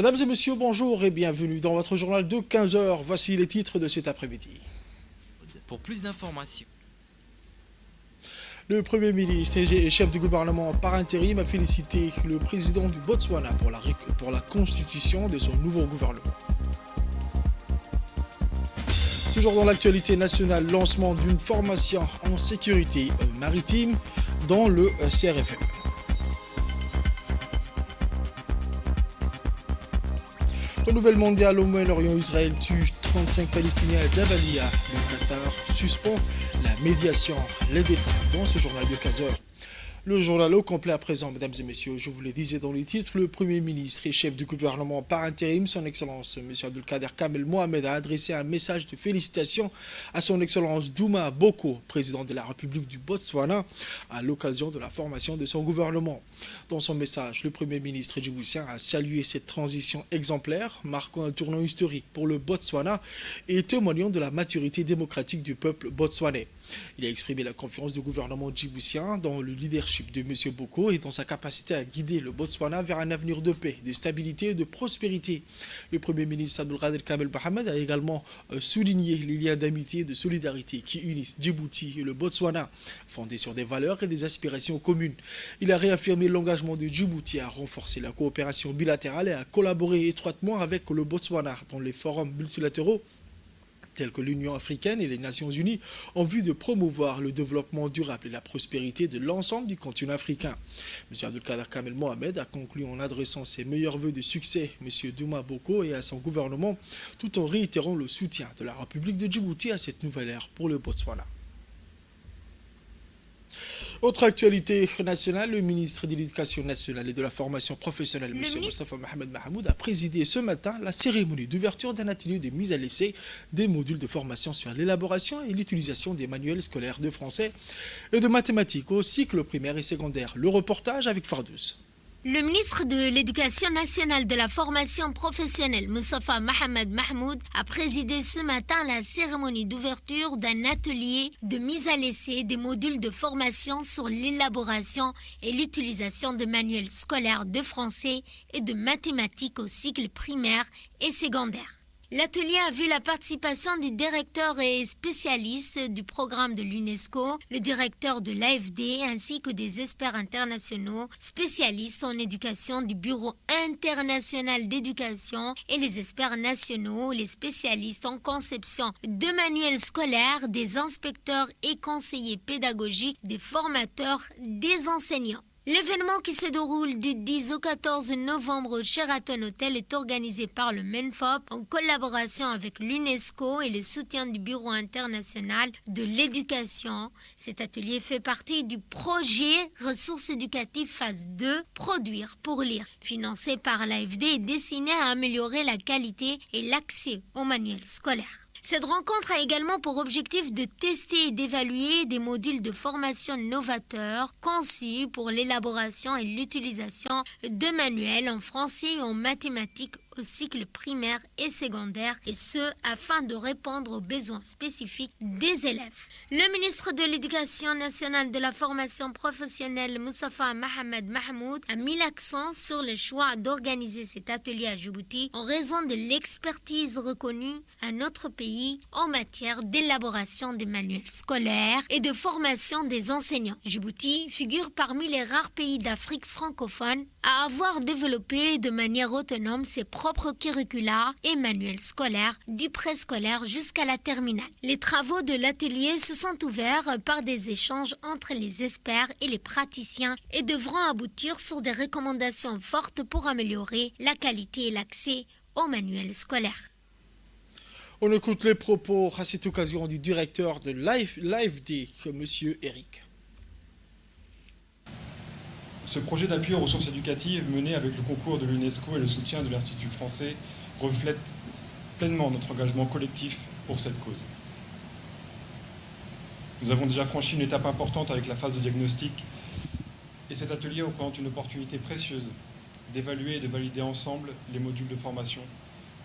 Mesdames et messieurs, bonjour et bienvenue dans votre journal de 15 heures. Voici les titres de cet après-midi. Pour plus d'informations. Le Premier ministre et chef du gouvernement par intérim a félicité le président du Botswana pour la constitution de son nouveau gouvernement. Toujours dans l'actualité nationale, lancement d'une formation en sécurité maritime dans le CRFM. Au Nouvel Mondial au Moyen-Orient, Israël tue 35 Palestiniens à Jabalia. Le Qatar suspend la médiation. Les détails dans ce journal de 15 heures. Le journal au complet à présent, mesdames et messieurs, je vous le disais dans les titres, le Premier ministre et chef du gouvernement par intérim, son Excellence M. Abdelkader Kamel Mohamed, a adressé un message de félicitations à son Excellence Duma Boko, président de la République du Botswana, à l'occasion de la formation de son gouvernement. Dans son message, le Premier ministre djiboutien a salué cette transition exemplaire, marquant un tournant historique pour le Botswana et témoignant de la maturité démocratique du peuple botswanais. Il a exprimé la confiance du gouvernement djiboutien dans le leadership de M. Boko et dans sa capacité à guider le Botswana vers un avenir de paix, de stabilité et de prospérité. Le Premier ministre Abdelkader Kamel Mohamed a également souligné les liens d'amitié et de solidarité qui unissent Djibouti et le Botswana, fondés sur des valeurs et des aspirations communes. Il a réaffirmé l'engagement de Djibouti à renforcer la coopération bilatérale et à collaborer étroitement avec le Botswana dans les forums multilatéraux tels que l'Union africaine et les Nations unies, en vue de promouvoir le développement durable et la prospérité de l'ensemble du continent africain. M. Abdelkader Kamel Mohamed a conclu en adressant ses meilleurs vœux de succès à M. Duma Boko et à son gouvernement, tout en réitérant le soutien de la République de Djibouti à cette nouvelle ère pour le Botswana. Autre actualité nationale, le ministre de l'Éducation nationale et de la formation professionnelle, M. Mostafa Mohamed Mahmoud, a présidé ce matin la cérémonie d'ouverture d'un atelier de mise à l'essai des modules de formation sur l'élaboration et l'utilisation des manuels scolaires de français et de mathématiques au cycle primaire et secondaire. Le reportage avec Fardouz. Le ministre de l'Éducation nationale et de la formation professionnelle, Mostafa Mohamed Mahmoud, a présidé ce matin la cérémonie d'ouverture d'un atelier de mise à l'essai des modules de formation sur l'élaboration et l'utilisation de manuels scolaires de français et de mathématiques au cycle primaire et secondaire. L'atelier a vu la participation du directeur et spécialiste du programme de l'UNESCO, le directeur de l'AFD ainsi que des experts internationaux spécialistes en éducation du Bureau international d'éducation et les experts nationaux, les spécialistes en conception de manuels scolaires, des inspecteurs et conseillers pédagogiques, des formateurs, des enseignants. L'événement qui se déroule du 10 au 14 novembre au Sheraton Hotel est organisé par le MENFOP en collaboration avec l'UNESCO et le soutien du Bureau international de l'éducation. Cet atelier fait partie du projet Ressources éducatives phase 2, Produire pour lire, financé par l'AFD et destiné à améliorer la qualité et l'accès aux manuels scolaires. Cette rencontre a également pour objectif de tester et d'évaluer des modules de formation novateurs conçus pour l'élaboration et l'utilisation de manuels en français et en mathématiques au cycle primaire et secondaire, et ce, afin de répondre aux besoins spécifiques des élèves. Le ministre de l'Éducation nationale et de la formation professionnelle, Mostafa Mohamed Mahmoud, a mis l'accent sur le choix d'organiser cet atelier à Djibouti en raison de l'expertise reconnue à notre pays en matière d'élaboration des manuels scolaires et de formation des enseignants. Djibouti figure parmi les rares pays d'Afrique francophone à avoir développé de manière autonome ses propres curricula et manuels scolaires du préscolaire jusqu'à la terminale. Les travaux de l'atelier se sont ouverts par des échanges entre les experts et les praticiens et devront aboutir sur des recommandations fortes pour améliorer la qualité et l'accès aux manuels scolaires. On écoute les propos à cette occasion du directeur de l'AFD, M. Eric. Ce projet d'appui aux ressources éducatives mené avec le concours de l'UNESCO et le soutien de l'Institut français reflète pleinement notre engagement collectif pour cette cause. Nous avons déjà franchi une étape importante avec la phase de diagnostic et cet atelier représente une opportunité précieuse d'évaluer et de valider ensemble les modules de formation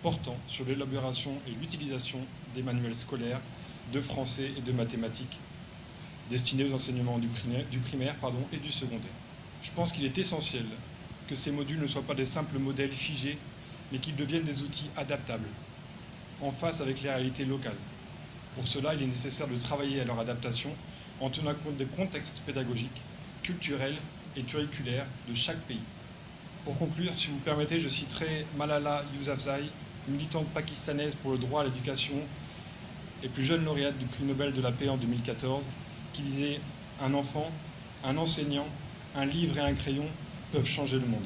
portant sur l'élaboration et l'utilisation des manuels scolaires de français et de mathématiques destinés aux enseignements du primaire et du secondaire. Je pense qu'il est essentiel que ces modules ne soient pas des simples modèles figés mais qu'ils deviennent des outils adaptables, en phase avec les réalités locales. Pour cela, il est nécessaire de travailler à leur adaptation en tenant compte des contextes pédagogiques, culturels et curriculaires de chaque pays. Pour conclure, si vous permettez, je citerai Malala Yousafzai, militante pakistanaise pour le droit à l'éducation et plus jeune lauréate du prix Nobel de la paix en 2014, qui disait « Un enfant, un enseignant, un livre et un crayon peuvent changer le monde ».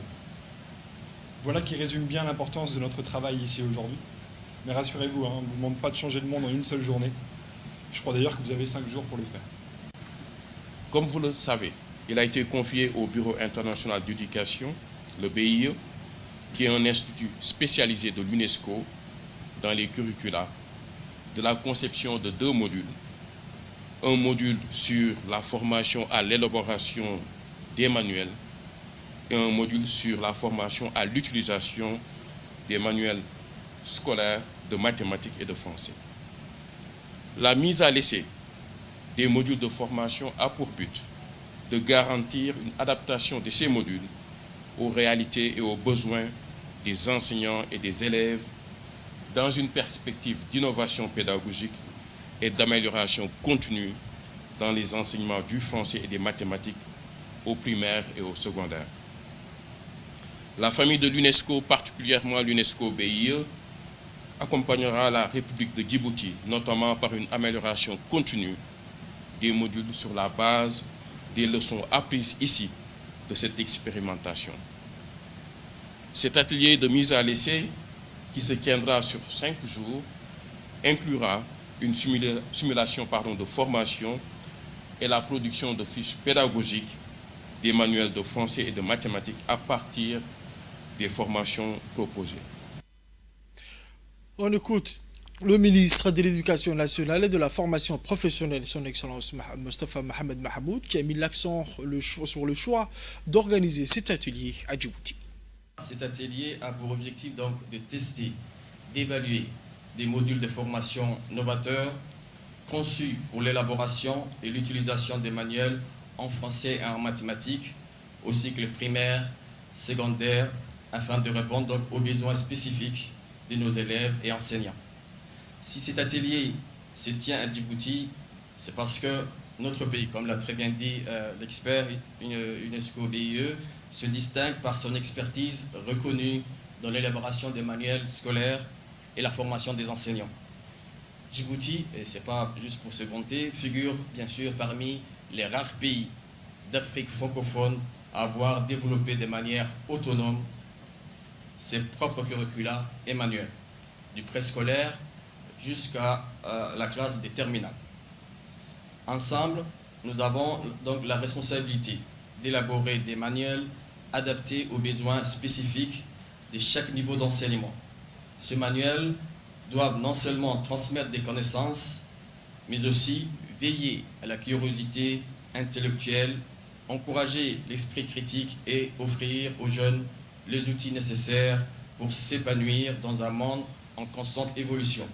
Voilà qui résume bien l'importance de notre travail ici aujourd'hui. Mais rassurez-vous, on ne vous demande pas de changer le monde en une seule journée. Je crois d'ailleurs que vous avez 5 jours pour le faire. Comme vous le savez, il a été confié au Bureau international d'éducation, le BIE, qui est un institut spécialisé de l'UNESCO dans les curricula, de la conception de 2 modules. Un module sur la formation à l'élaboration des manuels et un module sur la formation à l'utilisation des manuels scolaires de mathématiques et de français. La mise à l'essai des modules de formation a pour but de garantir une adaptation de ces modules aux réalités et aux besoins des enseignants et des élèves dans une perspective d'innovation pédagogique et d'amélioration continue dans les enseignements du français et des mathématiques au primaire et au secondaire. La famille de l'UNESCO, particulièrement l'UNESCO BIE, accompagnera la République de Djibouti, notamment par une amélioration continue des modules sur la base des leçons apprises ici de cette expérimentation. Cet atelier de mise à l'essai, qui se tiendra sur 5 jours, inclura une simulation de formation et la production de fiches pédagogiques des manuels de français et de mathématiques à partir des formations proposées. On écoute le ministre de l'Éducation nationale et de la formation professionnelle, son Excellence Mostafa Mohamed Mahmoud, qui a mis l'accent sur le choix d'organiser cet atelier à Djibouti. Cet atelier a pour objectif donc de tester, d'évaluer des modules de formation novateurs conçus pour l'élaboration et l'utilisation des manuels en français et en mathématiques au cycle primaire, secondaire, afin de répondre donc aux besoins spécifiques de nos élèves et enseignants. Si cet atelier se tient à Djibouti, c'est parce que notre pays, comme l'a très bien dit l'expert UNESCO BIE, se distingue par son expertise reconnue dans l'élaboration des manuels scolaires et la formation des enseignants. Djibouti, et ce n'est pas juste pour se vanter, figure bien sûr parmi les rares pays d'Afrique francophone à avoir développé de manière autonome ses propres curricula et manuels, du préscolaire jusqu'à la classe des terminales. Ensemble, nous avons donc la responsabilité d'élaborer des manuels adaptés aux besoins spécifiques de chaque niveau d'enseignement. Ces manuels doivent non seulement transmettre des connaissances, mais aussi veiller à la curiosité intellectuelle, encourager l'esprit critique et offrir aux jeunes les outils nécessaires pour s'épanouir dans un monde en constante évolution.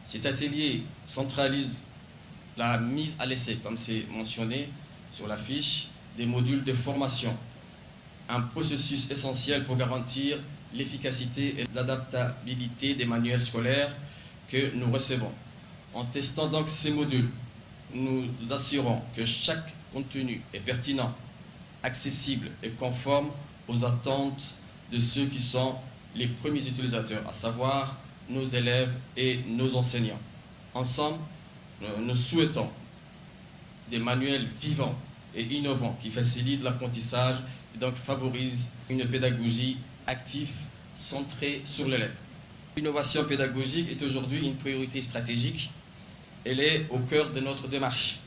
Cet atelier centralise la mise à l'essai, comme c'est mentionné sur la fiche, des modules de formation, un processus essentiel pour garantir l'efficacité et l'adaptabilité des manuels scolaires que nous recevons. En testant donc ces modules, nous assurons que chaque contenu est pertinent, accessible et conforme aux attentes de ceux qui sont les premiers utilisateurs, à savoir nos élèves et nos enseignants. Ensemble, nous souhaitons des manuels vivants et innovants qui facilitent l'apprentissage et donc favorisent une pédagogie active centrée sur l'élève. L'innovation pédagogique est aujourd'hui une priorité stratégique. Elle est au cœur de notre démarche,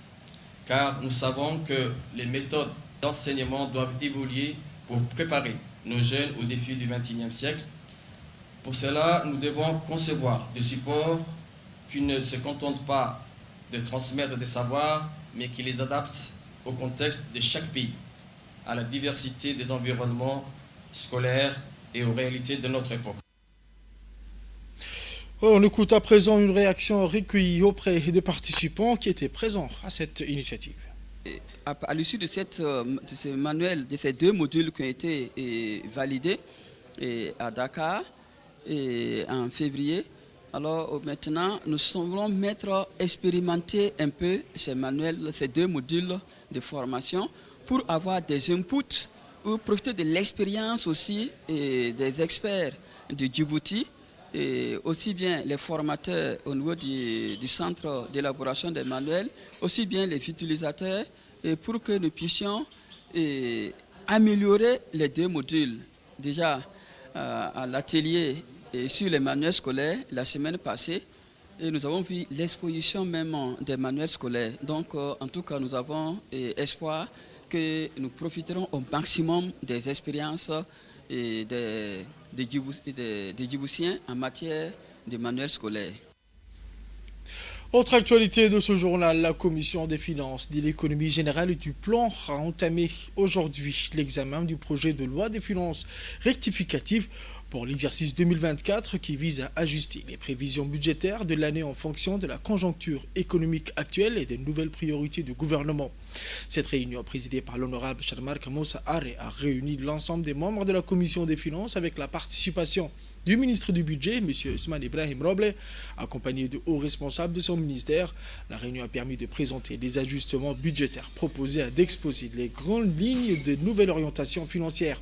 car nous savons que les méthodes d'enseignement doivent évoluer pour préparer nos jeunes aux défis du XXIe siècle. Pour cela, nous devons concevoir des supports qui ne se contentent pas de transmettre des savoirs, mais qui les adaptent au contexte de chaque pays, à la diversité des environnements scolaires et aux réalités de notre époque. On écoute à présent une réaction recueillie auprès des participants qui étaient présents à cette initiative. À l'issue de ce manuel, de ces 2 modules qui ont été validés à Dakar, en février. Alors maintenant, nous semblons expérimenter un peu ces manuels, ces 2 modules de formation pour avoir des inputs ou profiter de l'expérience aussi des experts de Djibouti, et aussi bien les formateurs au niveau du centre d'élaboration des manuels, aussi bien les utilisateurs, et pour que nous puissions améliorer les 2 modules. Déjà à l'atelier sur les manuels scolaires la semaine passée, et nous avons vu l'exposition même des manuels scolaires. Donc en tout cas, nous avons espoir que nous profiterons au maximum des expériences des Djiboutiens en matière de manuels scolaires. Autre actualité de ce journal, la Commission des finances, de l'économie générale et du plan a entamé aujourd'hui l'examen du projet de loi des finances rectificative pour l'exercice 2024 qui vise à ajuster les prévisions budgétaires de l'année en fonction de la conjoncture économique actuelle et des nouvelles priorités du gouvernement. Cette réunion présidée par l'honorable Charmark Moussa Are a réuni l'ensemble des membres de la Commission des finances avec la participation du ministre du Budget, M. Ousmane Ibrahim Roble, accompagné de hauts responsables de son ministère. La réunion a permis de présenter les ajustements budgétaires proposés et d'exposer les grandes lignes de nouvelles orientations financières.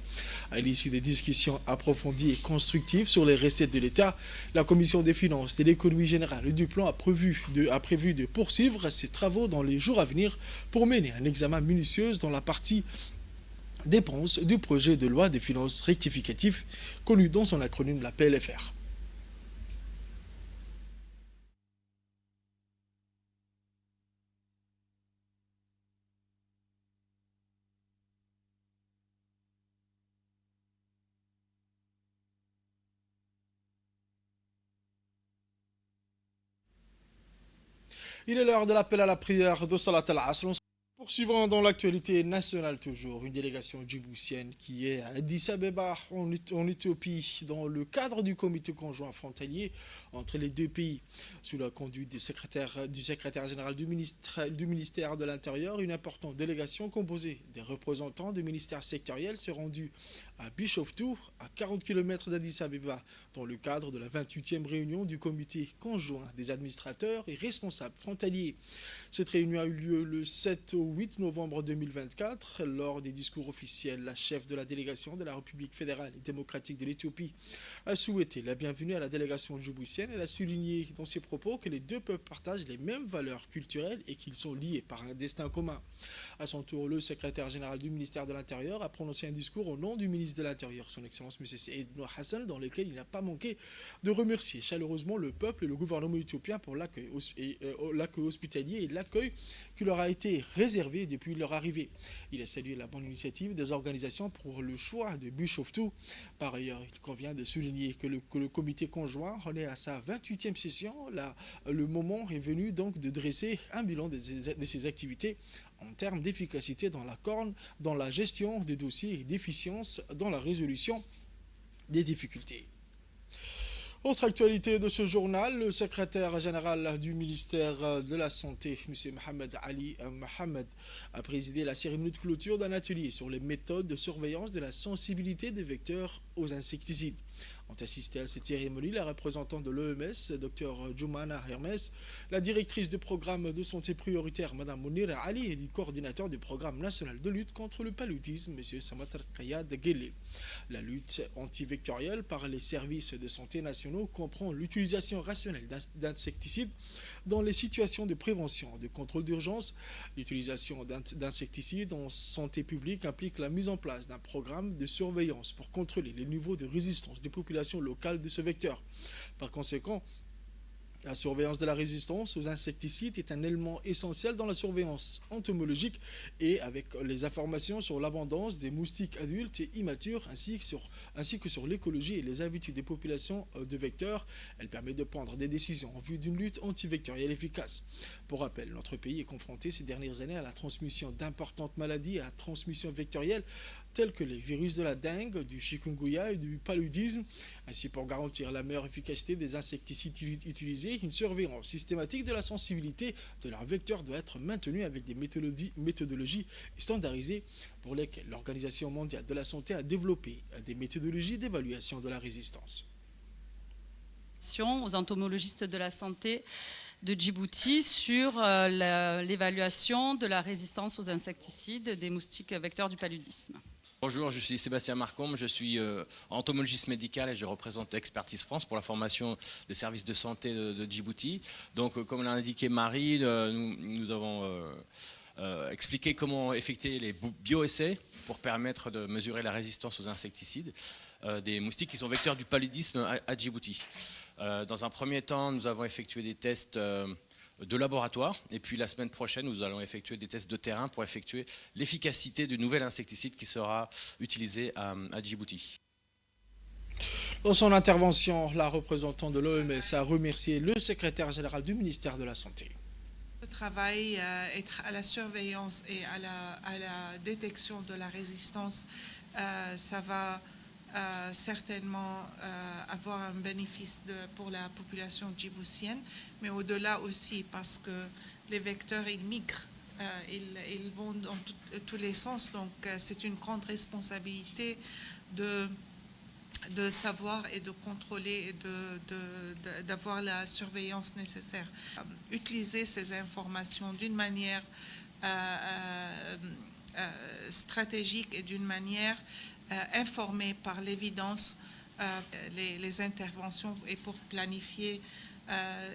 À l'issue des discussions approfondies et constructives sur les recettes de l'État, la Commission des finances, de l'économie générale et du plan a prévu de poursuivre ses travaux dans les jours à venir pour mener un examen minutieux dans la partie dépenses du projet de loi des finances rectificatif, connu dans son acronyme la PLFR. Il est l'heure de l'appel à la prière de Salat al-Asr. Poursuivant dans l'actualité nationale toujours, une délégation djiboutienne qui est à Addis Abeba en Éthiopie dans le cadre du comité conjoint frontalier entre les 2 pays. Sous la conduite du secrétaire général du ministère de l'Intérieur, une importante délégation composée des représentants du ministère sectoriel s'est rendue à Bishoftu, à 40 km d'Addis Abeba, dans le cadre de la 28e réunion du comité conjoint des administrateurs et responsables frontaliers. Cette réunion a eu lieu le 7 au 8 novembre 2024. Lors des discours officiels, la chef de la délégation de la République fédérale et démocratique de l'Éthiopie a souhaité la bienvenue à la délégation djiboutienne. Elle a souligné dans ses propos que les 2 peuples partagent les mêmes valeurs culturelles et qu'ils sont liés par un destin commun. À son tour, le secrétaire général du ministère de l'Intérieur a prononcé un discours au nom du ministre de l'Intérieur, son Excellence M. Saïd Nour Hassan, dans lequel il n'a pas manqué de remercier chaleureusement le peuple et le gouvernement éthiopien pour l'accueil hospitalier et l'accueil qui leur a été réservé depuis leur arrivée. Il a salué la bonne initiative des organisations pour le choix de Bishoftu. Par ailleurs, il convient de souligner que le comité conjoint en est à sa 28e session. Le moment est venu donc de dresser un bilan de ses activités en termes d'efficacité dans la gestion des dossiers et d'efficience dans la résolution des difficultés. Autre actualité de ce journal, le secrétaire général du ministère de la Santé, M. Mohamed Ali Mohamed, a présidé la cérémonie de clôture d'un atelier sur les méthodes de surveillance de la sensibilité des vecteurs aux insecticides. Ont assisté à cette cérémonie la représentante de l'OMS, Dr Joumana Hermes, la directrice du programme de santé prioritaire, Mme Mounira Ali, et du coordinateur du programme national de lutte contre le paludisme, M. Samatar Kayad Guélé. La lutte antivectorielle par les services de santé nationaux comprend l'utilisation rationnelle d'insecticides dans les situations de prévention, de contrôle d'urgence. L'utilisation d'insecticides en santé publique implique la mise en place d'un programme de surveillance pour contrôler les niveaux de résistance des populations locales de ce vecteur. Par conséquent, la surveillance de la résistance aux insecticides est un élément essentiel dans la surveillance entomologique et avec les informations sur l'abondance des moustiques adultes et immatures ainsi que sur l'écologie et les habitudes des populations de vecteurs. Elle permet de prendre des décisions en vue d'une lutte antivectorielle efficace. Pour rappel, notre pays est confronté ces dernières années à la transmission d'importantes maladies à transmission vectorielle tels que les virus de la dengue, du chikungunya et du paludisme. Ainsi, pour garantir la meilleure efficacité des insecticides utilisés, une surveillance systématique de la sensibilité de leurs vecteurs doit être maintenue avec des méthodologies standardisées pour lesquelles l'Organisation mondiale de la santé a développé des méthodologies d'évaluation de la résistance. aux entomologistes de la santé de Djibouti sur l'évaluation de la résistance aux insecticides des moustiques vecteurs du paludisme. Bonjour, je suis Sébastien Marcombe, je suis entomologiste médical et je représente Expertise France pour la formation des services de santé de Djibouti. Donc, comme l'a indiqué Marie, nous avons expliqué comment effectuer les bioessais pour permettre de mesurer la résistance aux insecticides des moustiques qui sont vecteurs du paludisme à Djibouti. Dans un premier temps, nous avons effectué des tests de laboratoire et puis la semaine prochaine, nous allons effectuer des tests de terrain pour effectuer l'efficacité du nouvel insecticide qui sera utilisé à Djibouti. Dans son intervention, la représentante de l'OMS a remercié le secrétaire général du ministère de la Santé. Le travail être à la surveillance et à la détection de la résistance, ça va certainement avoir un bénéfice pour la population djiboutienne, mais au-delà aussi parce que les vecteurs, ils migrent, ils vont dans tous les sens, donc c'est une grande responsabilité de savoir et de contrôler et d'avoir la surveillance nécessaire. Utiliser ces informations d'une manière stratégique et d'une manière informée par l'évidence, les interventions et pour planifier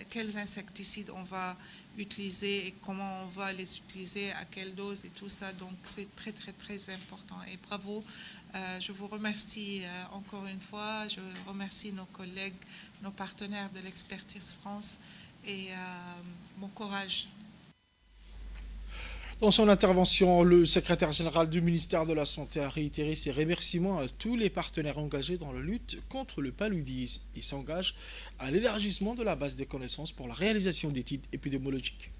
quels insecticides on va utiliser et comment on va les utiliser, à quelle dose et tout ça. Donc c'est très très très important et bravo. Je vous remercie encore une fois, je remercie nos collègues, nos partenaires de l'Expertise France et bon courage. Dans son intervention, le secrétaire général du ministère de la Santé a réitéré ses remerciements à tous les partenaires engagés dans la lutte contre le paludisme et s'engage à l'élargissement de la base des connaissances pour la réalisation d'études épidémiologiques.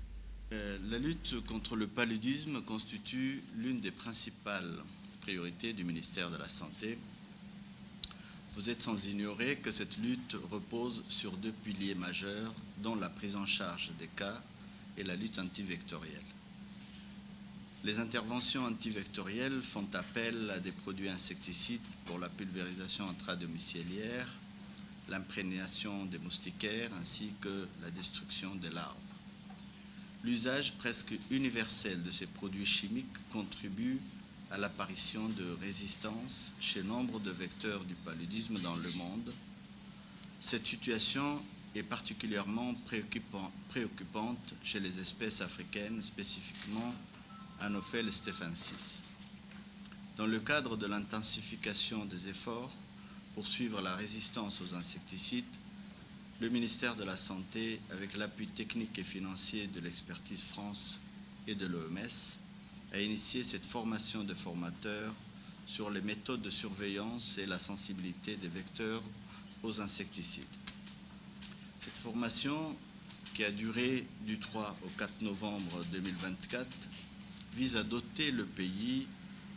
La lutte contre le paludisme constitue l'une des principales priorités du ministère de la Santé. Vous êtes sans ignorer que cette lutte repose sur deux piliers majeurs, dont la prise en charge des cas et la lutte antivectorielle. Les interventions antivectorielles font appel à des produits insecticides pour la pulvérisation intradomiciliaire, l'imprégnation des moustiquaires ainsi que la destruction des larves. L'usage presque universel de ces produits chimiques contribue à l'apparition de résistance chez nombre de vecteurs du paludisme dans le monde. Cette situation est particulièrement préoccupante chez les espèces africaines, spécifiquement Anopheles stephensis. Dans le cadre de l'intensification des efforts pour suivre la résistance aux insecticides, le ministère de la Santé, avec l'appui technique et financier de l'Expertise France et de l'OMS, a initié cette formation de formateurs sur les méthodes de surveillance et la sensibilité des vecteurs aux insecticides. Cette formation, qui a duré du 3 au 4 novembre 2024, vise à doter le pays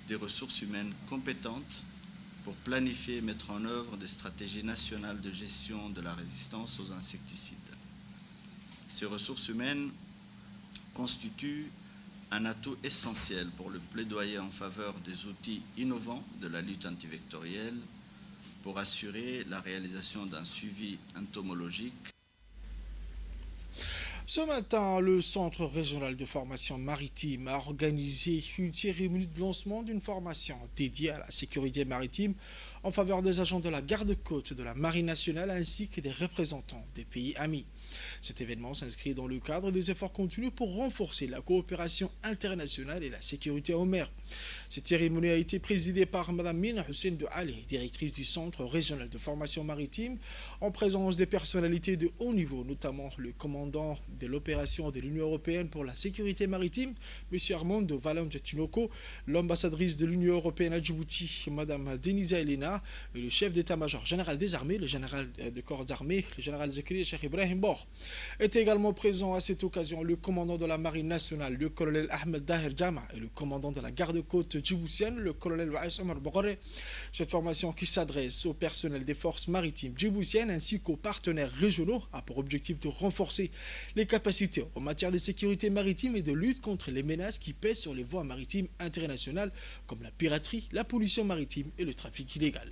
des ressources humaines compétentes pour planifier et mettre en œuvre des stratégies nationales de gestion de la résistance aux insecticides. Ces ressources humaines constituent un atout essentiel pour le plaidoyer en faveur des outils innovants de la lutte antivectorielle pour assurer la réalisation d'un suivi entomologique. Ce matin, le Centre régional de formation maritime a organisé une cérémonie de lancement d'une formation dédiée à la sécurité maritime en faveur des agents de la garde-côte de la Marine nationale ainsi que des représentants des pays amis. Cet événement s'inscrit dans le cadre des efforts continus pour renforcer la coopération internationale et la sécurité en mer. Cette cérémonie a été présidée par Mme Mina Hussein de Ali, directrice du Centre régional de formation maritime, en présence des personnalités de haut niveau, notamment le commandant de l'opération de l'Union européenne pour la sécurité maritime, M. Armando Valente-Tinoco, l'ambassadrice de l'Union européenne à Djibouti, Mme Denisa Elena, et le chef d'état-major général des armées, le général de corps d'armée, le général Zekri Cheikh Ibrahim Bor. Est également présent à cette occasion le commandant de la Marine nationale, le colonel Ahmed Daher Jama, et le commandant de la garde-côte djiboutienne, le colonel Waïs Omar Bogore. Cette formation qui s'adresse au personnel des forces maritimes djiboutiennes ainsi qu'aux partenaires régionaux a pour objectif de renforcer les capacités en matière de sécurité maritime et de lutte contre les menaces qui pèsent sur les voies maritimes internationales comme la piraterie, la pollution maritime et le trafic illégal.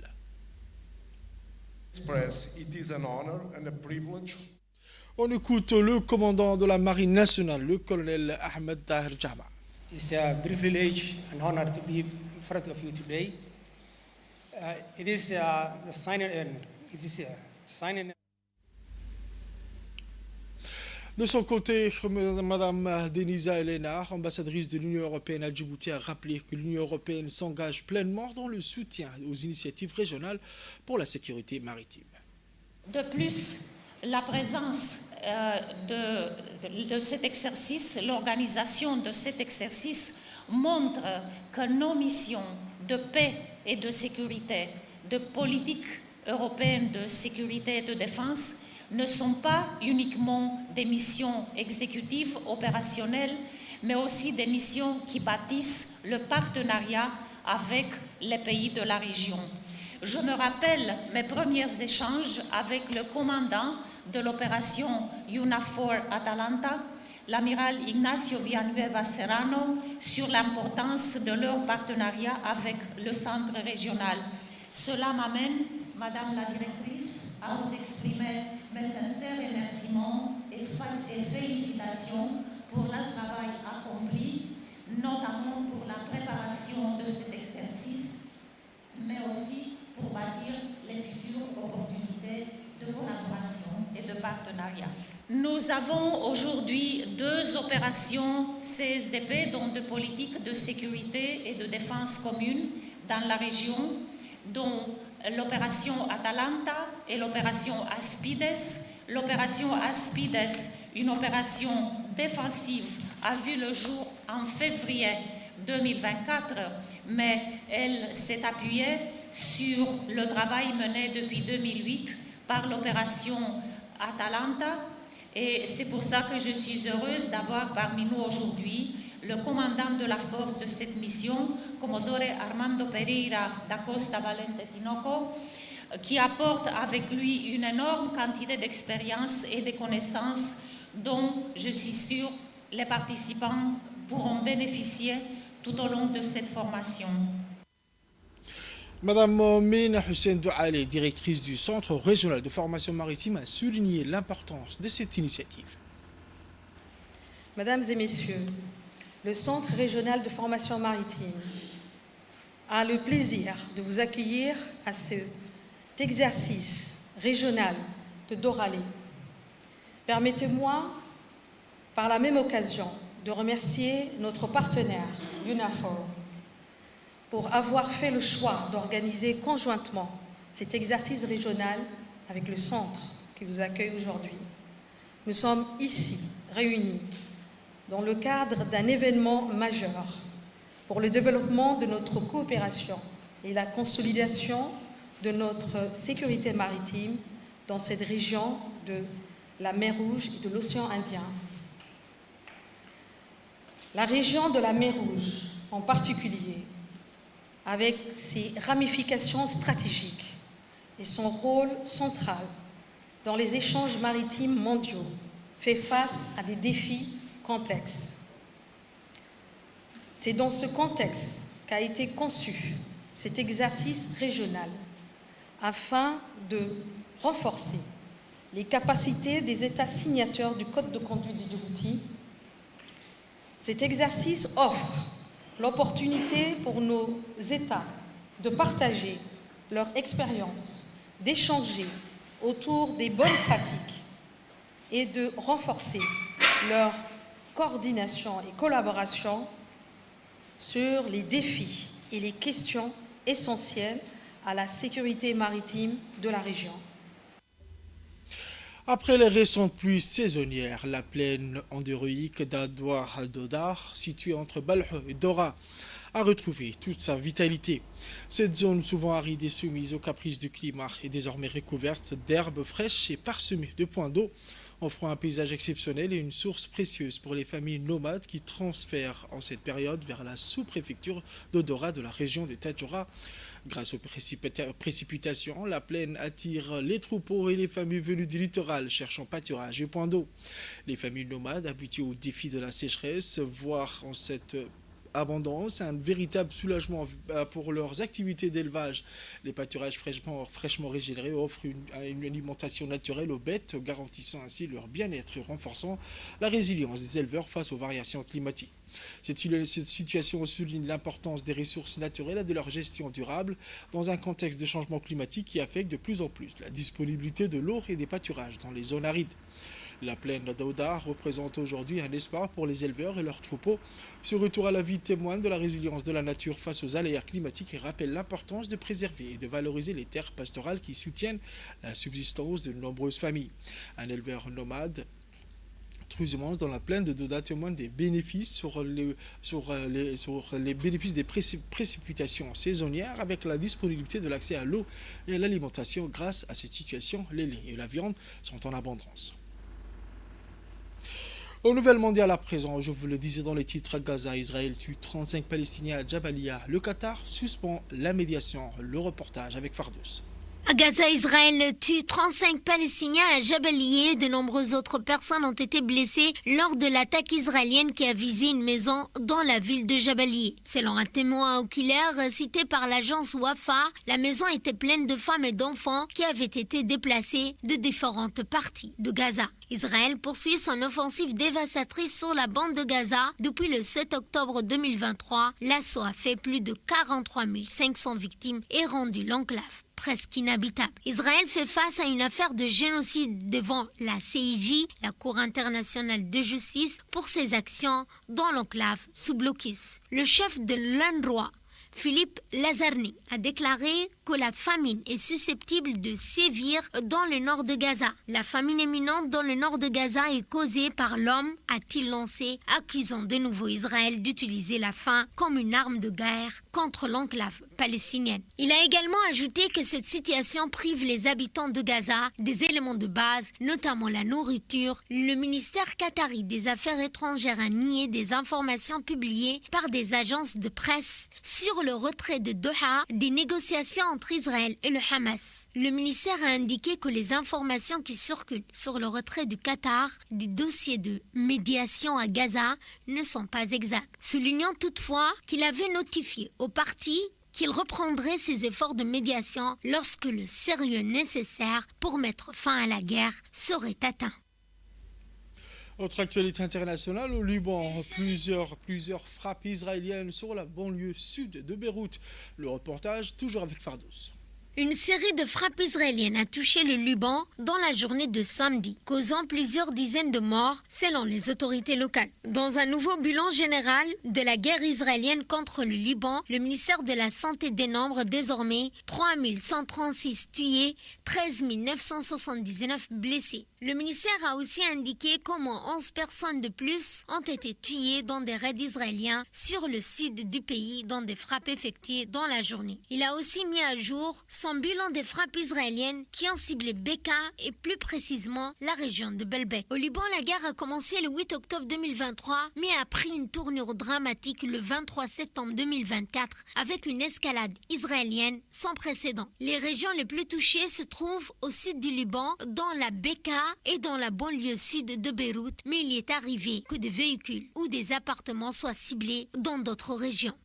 On écoute le commandant de la Marine nationale, le colonel Ahmed Tahir Jama. It's a privilege and honor to be in front of you today. It is the signing. De son côté, Mme Denisa Elena, ambassadrice de l'Union européenne à Djibouti, a rappelé que l'Union européenne s'engage pleinement dans le soutien aux initiatives régionales pour la sécurité maritime. De plus, la présence de cet exercice, l'organisation de cet exercice montre que nos missions de paix et de sécurité, de politique européenne de sécurité et de défense ne sont pas uniquement des missions exécutives, opérationnelles, mais aussi des missions qui bâtissent le partenariat avec les pays de la région. Je me rappelle mes premiers échanges avec le commandant de l'opération UNAFOR Atalanta, l'amiral Ignacio Villanueva Serrano, sur l'importance de leur partenariat avec le centre régional. Cela m'amène, Madame la directrice, à vous exprimer mes sincères remerciements et félicitations pour le travail accompli, notamment pour la préparation de cet exercice, mais aussi pour bâtir les futures opportunités de collaboration et de partenariat. Nous avons aujourd'hui 2 opérations CSDP, donc de politique de sécurité et de défense commune dans la région, dont l'opération Atalanta et l'opération Aspides. L'opération Aspides, une opération défensive, a vu le jour en février 2024, mais elle s'est appuyée sur le travail mené depuis 2008 par l'opération Atalanta. Et c'est pour ça que je suis heureuse d'avoir parmi nous aujourd'hui le commandant de la force de cette mission, Commodore Armando Pereira da Costa Valente Tinoco, qui apporte avec lui une énorme quantité d'expérience et de connaissances dont je suis sûre les participants pourront bénéficier tout au long de cette formation. Madame Momin Hussein Douali, directrice du Centre régional de formation maritime, a souligné l'importance de cette initiative. Mesdames et messieurs, le Centre régional de formation maritime a le plaisir de vous accueillir à cet exercice régional de Doralé. Permettez-moi, par la même occasion, de remercier notre partenaire, UNAFOR, pour avoir fait le choix d'organiser conjointement cet exercice régional avec le centre qui vous accueille aujourd'hui. Nous sommes ici, réunis, dans le cadre d'un événement majeur pour le développement de notre coopération et la consolidation de notre sécurité maritime dans cette région de la mer Rouge et de l'océan Indien. La région de la mer Rouge, en particulier, avec ses ramifications stratégiques et son rôle central dans les échanges maritimes mondiaux, fait face à des défis complexes. C'est dans ce contexte qu'a été conçu cet exercice régional afin de renforcer les capacités des États signataires du Code de conduite de Djibouti. Cet exercice offre l'opportunité pour nos États de partager leur expérience, d'échanger autour des bonnes pratiques et de renforcer leur coordination et collaboration sur les défis et les questions essentielles à la sécurité maritime de la région. Après les récentes pluies saisonnières, la plaine endéroïque d'Adouar-Dodar, située entre Balh et Dora, a retrouvé toute sa vitalité. Cette zone souvent aride et soumise aux caprices du climat est désormais recouverte d'herbes fraîches et parsemée de points d'eau, offrant un paysage exceptionnel et une source précieuse pour les familles nomades qui transfèrent en cette période vers la sous-préfecture d'Odora de la région des Tadjoura. Grâce aux précipitations, la plaine attire les troupeaux et les familles venues du littoral cherchant pâturage et points d'eau. Les familles nomades habituées au défi de la sécheresse voient en cette abondance, un véritable soulagement pour leurs activités d'élevage. Les pâturages fraîchement régénérés offrent une alimentation naturelle aux bêtes, garantissant ainsi leur bien-être et renforçant la résilience des éleveurs face aux variations climatiques. Cette situation souligne l'importance des ressources naturelles et de leur gestion durable dans un contexte de changement climatique qui affecte de plus en plus la disponibilité de l'eau et des pâturages dans les zones arides. La plaine d'Aouda représente aujourd'hui un espoir pour les éleveurs et leurs troupeaux. Ce retour à la vie témoigne de la résilience de la nature face aux aléas climatiques et rappelle l'importance de préserver et de valoriser les terres pastorales qui soutiennent la subsistance de nombreuses familles. Un éleveur nomade Trusumance dans la plaine de Doda témoigne des bénéfices sur les bénéfices des précipitations saisonnières avec la disponibilité de l'accès à l'eau et à l'alimentation. Grâce à cette situation, les laits et la viande sont en abondance. Aux nouvelles mondiales à présent, je vous le disais dans les titres, Gaza, Israël tue 35 Palestiniens à Jabalia. Le Qatar suspend la médiation. Le reportage avec Fardous. À Gaza, Israël tue 35 Palestiniens à Jabalia. De nombreuses autres personnes ont été blessées lors de l'attaque israélienne qui a visé une maison dans la ville de Jabalia. Selon un témoin oculaire cité par l'agence Wafa, la maison était pleine de femmes et d'enfants qui avaient été déplacés de différentes parties de Gaza. Israël poursuit son offensive dévastatrice sur la bande de Gaza. Depuis le 7 octobre 2023, l'assaut a fait plus de 43 500 victimes et rendu l'enclave presque inhabitable. Israël fait face à une affaire de génocide devant la CIJ, la Cour internationale de justice, pour ses actions dans l'enclave sous blocus. Le chef de l'UNRWA, Philippe Lazarni, a déclaré que la famine est susceptible de sévir dans le nord de Gaza. La famine imminente dans le nord de Gaza est causée par l'homme, a-t-il lancé, accusant de nouveau Israël d'utiliser la faim comme une arme de guerre contre l'enclave palestinienne. Il a également ajouté que cette situation prive les habitants de Gaza des éléments de base, notamment la nourriture. Le ministère qatari des Affaires étrangères a nié des informations publiées par des agences de presse sur le retrait de Doha des négociations entre Israël et le Hamas. Le ministère a indiqué que les informations qui circulent sur le retrait du Qatar du dossier de médiation à Gaza ne sont pas exactes, soulignant toutefois qu'il avait notifié aux parties qu'il reprendrait ses efforts de médiation lorsque le sérieux nécessaire pour mettre fin à la guerre serait atteint. Autre actualité internationale, au Liban, plusieurs frappes israéliennes sur la banlieue sud de Beyrouth. Le reportage toujours avec Fardous. Une série de frappes israéliennes a touché le Liban dans la journée de samedi, causant plusieurs dizaines de morts selon les autorités locales. Dans un nouveau bilan général de la guerre israélienne contre le Liban, le ministère de la Santé dénombre désormais 3136 tués, 13 979 blessés. Le ministère a aussi indiqué qu'au moins 11 personnes de plus ont été tuées dans des raids israéliens sur le sud du pays dans des frappes effectuées dans la journée. Il a aussi mis à jour son bilan des frappes israéliennes qui ont ciblé Beka et plus précisément la région de Belbek. Au Liban, la guerre a commencé le 8 octobre 2023 mais a pris une tournure dramatique le 23 septembre 2024 avec une escalade israélienne sans précédent. Les régions les plus touchées se trouvent au sud du Liban, dans la Beka et dans la banlieue sud de Beyrouth, mais il y est arrivé que des véhicules ou des appartements soient ciblés dans d'autres régions.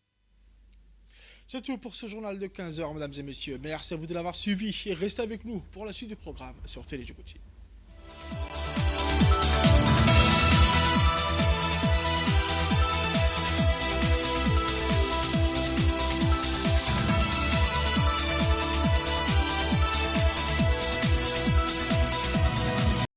C'est tout pour ce journal de 15h, mesdames et messieurs. Merci à vous de l'avoir suivi et restez avec nous pour la suite du programme sur Télé Djibouti.